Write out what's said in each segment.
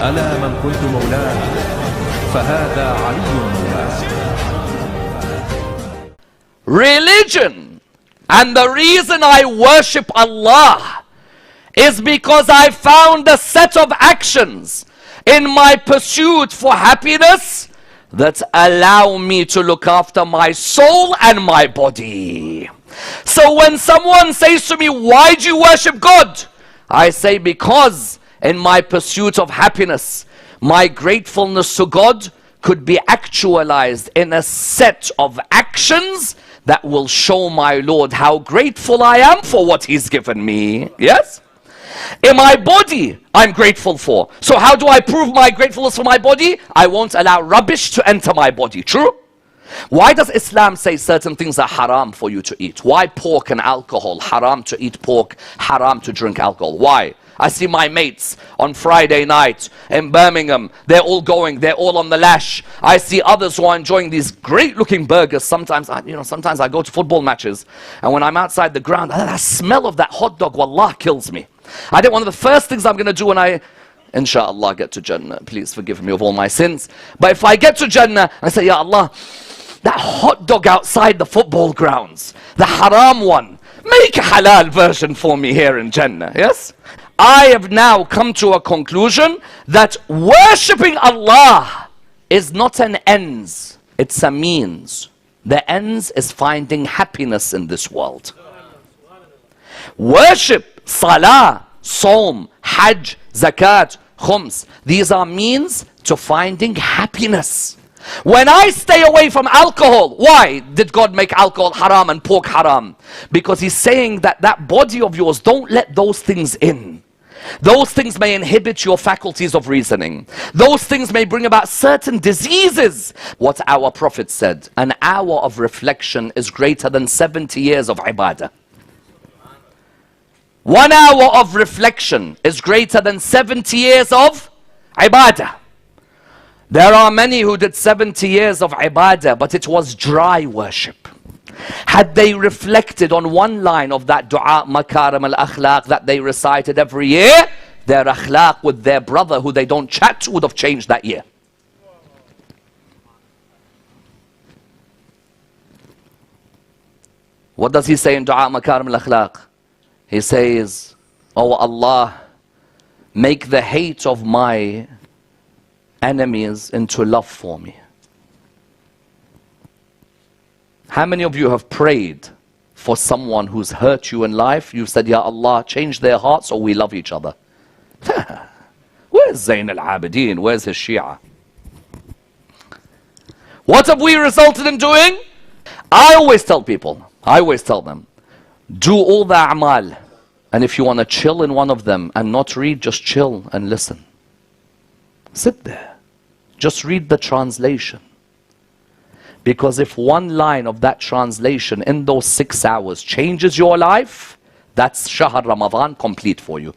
ألا من كنت مولاه فهذا علي مولاه. Religion, and the reason I worship Allah is because I found a set of actions in my pursuit for happiness that allow me to look after my soul and my body. So when someone says to me, why do you worship God? I say, because in my pursuit of happiness, my gratefulness to God could be actualized in a set of actions that will show my Lord how grateful I am for what He's given me. Yes? In my body, I'm grateful for. So how do I prove my gratefulness for my body? I won't allow rubbish to enter my body. True? Why does Islam say certain things are haram for you to eat? Why pork and alcohol? Haram to eat pork, haram to drink alcohol. Why? I see my mates on Friday night in Birmingham. They're all going. They're all on the lash. I see others who are enjoying these great-looking burgers. Sometimes I go to football matches, and when I'm outside the ground, that smell of that hot dog, wallah, kills me. I think one of the first things I'm going to do when I, inshallah, get to Jannah, please forgive me of all my sins. But if I get to Jannah, I say, Ya Allah, that hot dog outside the football grounds, the haram one, make a halal version for me here in Jannah. Yes? I have now come to a conclusion that worshipping Allah is not an ends, it's a means. The ends is finding happiness in this world. Worship, salah, Saum, Hajj, Zakat, Khums, these are means to finding happiness. When I stay away from alcohol, why did God make alcohol haram and pork haram? Because He's saying that that body of yours, don't let those things in. Those things may inhibit your faculties of reasoning. Those things may bring about certain diseases. What our Prophet said, an hour of reflection is greater than 70 years of ibadah. 1 hour of reflection is greater than 70 years of ibadah. There are many who did 70 years of ibadah, but it was dry worship. Had they reflected on one line of that dua, makaram al-akhlaq, that they recited every year, their akhlaq with their brother who they don't chat to would have changed that year. What does he say in dua, makaram al-akhlaq? He says, oh Allah, make the hate of my enemies into love for me. How many of you have prayed for someone who's hurt you in life? You've said, Ya Allah, change their hearts or we love each other. Where's Zayn al-Abidin? Where's his Shia? What have we resulted in doing? I always tell people, I always tell them, do all the a'mal, and if you want to chill in one of them and not read, just chill and listen. Sit there. Just read the translation. Because if one line of that translation in those 6 hours changes your life, that's Shahr Ramadan complete for you.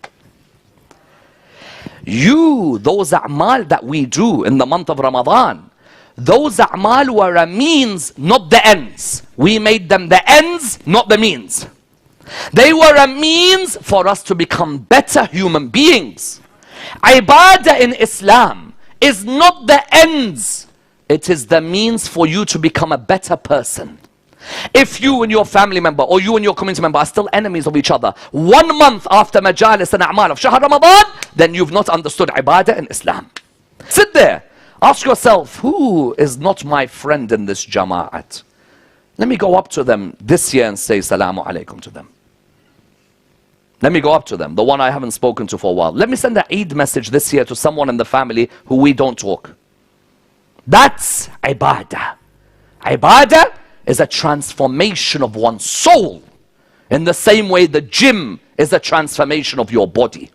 Those a'mal that we do in the month of Ramadan, those a'mal were a means, not the ends. We made them the ends, not the means. They were a means for us to become better human beings. Ibadah in Islam is not the ends. It is the means for you to become a better person. If you and your family member or you and your community member are still enemies of each other 1 month after majalis and a'mal of Shahr Ramadan, then you've not understood ibadah in Islam. Sit there. Ask yourself, who is not my friend in this jama'at? Let me go up to them this year and say salamu alaikum to them. Let me go up to them, the one I haven't spoken to for a while. Let me send an Eid message this year to someone in the family who we don't talk. That's ibadah. Ibadah is a transformation of one's soul. In the same way the gym is a transformation of your body.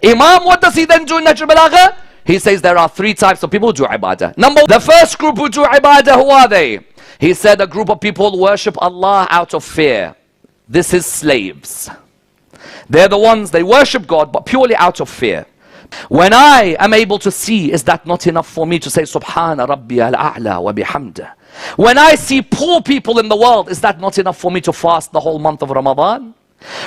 Imam, what does he then do in Najm al-Balagha? He says there are 3 types of people who do ibadah. The first group who do ibadah, who are they? He said a group of people who worship Allah out of fear. This is slaves. They're the ones, they worship God, but purely out of fear. When I am able to see, is that not enough for me to say, Subhana Rabbi al-A'la wa bihamdah? When I see poor people in the world, is that not enough for me to fast the whole month of Ramadan?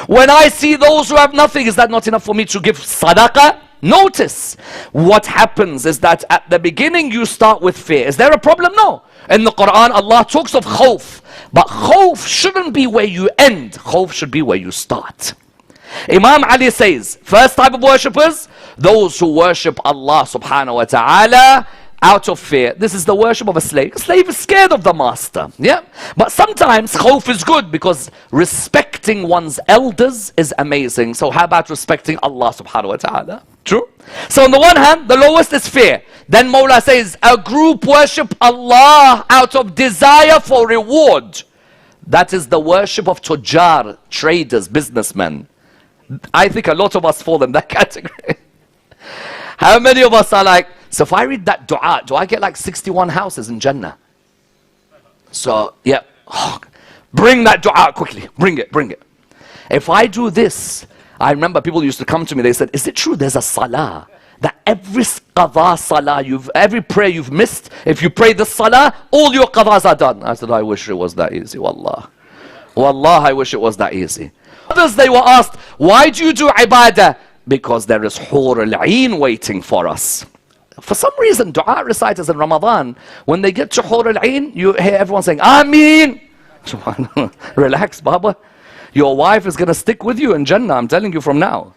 When I see those who have nothing, is that not enough for me to give sadaqah? Notice, what happens is that at the beginning you start with fear. Is there a problem? No. In the Quran, Allah talks of khawf. But khawf shouldn't be where you end. Khawf should be where you start. Imam Ali says, first type of worshippers, those who worship Allah subhanahu wa ta'ala out of fear. This is the worship of a slave. A slave is scared of the master. Yeah. But sometimes khawf is good because respecting one's elders is amazing. So how about respecting Allah subhanahu wa ta'ala? True. So on the one hand, the lowest is fear. Then Mawla says, a group worship Allah out of desire for reward. That is the worship of tujjar, traders, businessmen. I think a lot of us fall in that category. How many of us are like, so if I read that dua, do I get like 61 houses in Jannah? So, yeah. Oh, bring that dua quickly. Bring it, bring it. If I do this, I remember people used to come to me, they said, is it true there's a salah? That every qadha salah, every prayer you've missed, if you pray the salah, all your qadhas are done. I said, I wish it was that easy, wallah. Wallah, I wish it was that easy. Others, they were asked, why do you do ibadah? Because there is hur al-ain waiting for us. For some reason, dua reciters in Ramadan, when they get to hur al-ain, you hear everyone saying, Ameen. Relax, Baba. Your wife is going to stick with you in Jannah, I'm telling you from now.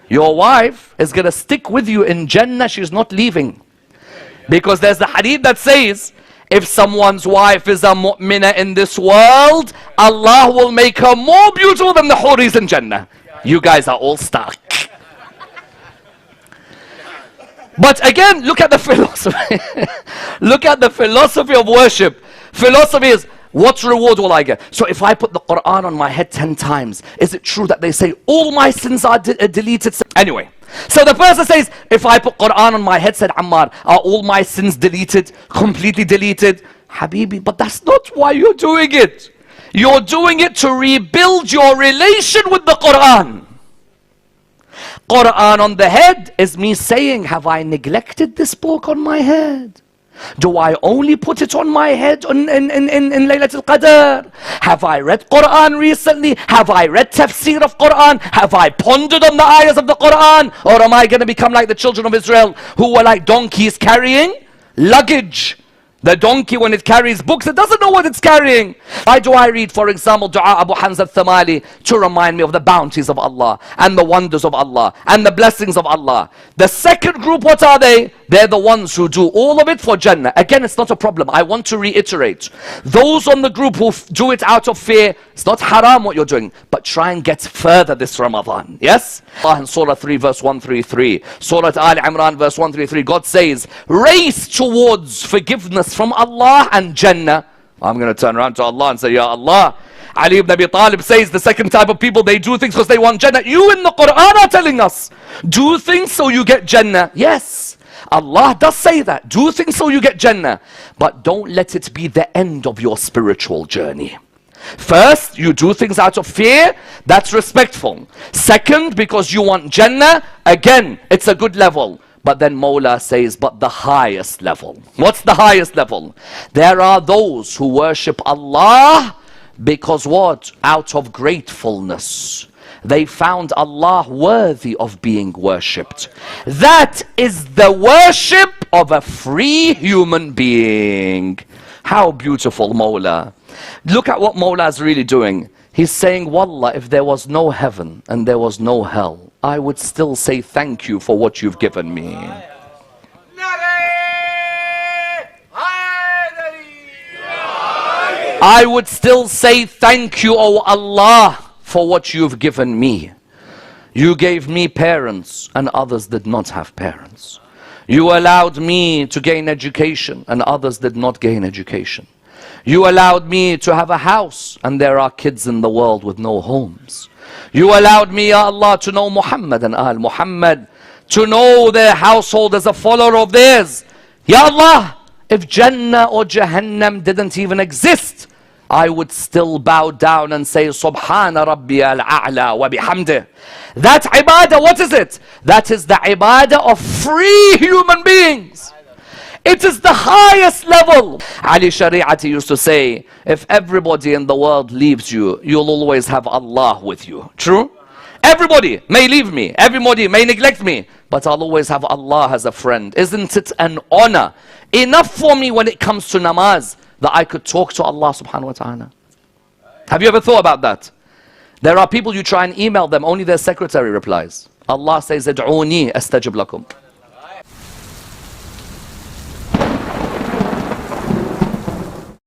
Your wife is going to stick with you in Jannah, she's not leaving. Because there's the hadith that says, if someone's wife is a mu'minah in this world, Allah will make her more beautiful than the huris in Jannah. You guys are all stuck. But again, look at the philosophy. Look at the philosophy of worship. Philosophy is, what reward will I get? So if I put the Quran on my head 10 times, is it true that they say all my sins are deleted? Anyway, so the person says, if I put Quran on my head, said Ammar, are all my sins deleted, completely deleted? Habibi, but that's not why you're doing it. You're doing it to rebuild your relation with the Quran. Quran on the head is me saying, have I neglected this book on my head? Do I only put it on my head in Laylatul Qadr? Have I read Quran recently? Have I read tafsir of Quran? Have I pondered on the ayahs of the Quran? Or am I going to become like the children of Israel who were like donkeys carrying luggage? The donkey, when it carries books, it doesn't know what it's carrying. Why do I read, for example, Dua Abu Hamza al-Thamali to remind me of the bounties of Allah and the wonders of Allah and the blessings of Allah? The second group, what are they? They're the ones who do all of it for Jannah. Again, it's not a problem. I want to reiterate. Those on the group who do it out of fear, it's not haram what you're doing, but try and get further this Ramadan. Yes? In Surah 3 verse 133, Surah Al Imran verse 133, God says, race towards forgiveness from Allah and Jannah. I'm going to turn around to Allah and say, Ya Allah. Ali ibn Abi Talib says the second type of people, they do things because they want Jannah. You in the Quran are telling us, do things so you get Jannah. Yes, Allah does say that. Do things so you get Jannah. But don't let it be the end of your spiritual journey. First, you do things out of fear, that's respectful. Second, because you want Jannah, again, it's a good level. But then Mawla says, but the highest level. What's the highest level? There are those who worship Allah because what? Out of gratefulness. They found Allah worthy of being worshipped. That is the worship of a free human being. How beautiful, Mawla. Look at what Mawla is really doing. He's saying, Wallah, if there was no heaven and there was no hell, I would still say thank you for what you've given me. I would still say thank you, O Allah, for what you've given me. You gave me parents and others did not have parents. You allowed me to gain education and others did not gain education. You allowed me to have a house and there are kids in the world with no homes. You allowed me, Ya Allah, to know Muhammad and Al Muhammad, to know their household as a follower of theirs. Ya Allah, if Jannah or Jahannam didn't even exist, I would still bow down and say, Subhana Rabbi al-A'la wa bihamdih. That ibadah, what is it? That is the ibadah of free human beings. It is the highest level. Ali Shari'ati used to say, if everybody in the world leaves you, you'll always have Allah with you. True? Everybody may leave me, everybody may neglect me, but I'll always have Allah as a friend. Isn't it an honor enough for me when it comes to namaz that I could talk to Allah subhanahu wa ta'ala? Have you ever thought about that? There are people you try and email them, only their secretary replies. Allah says, "Ad'uni astajib lakum."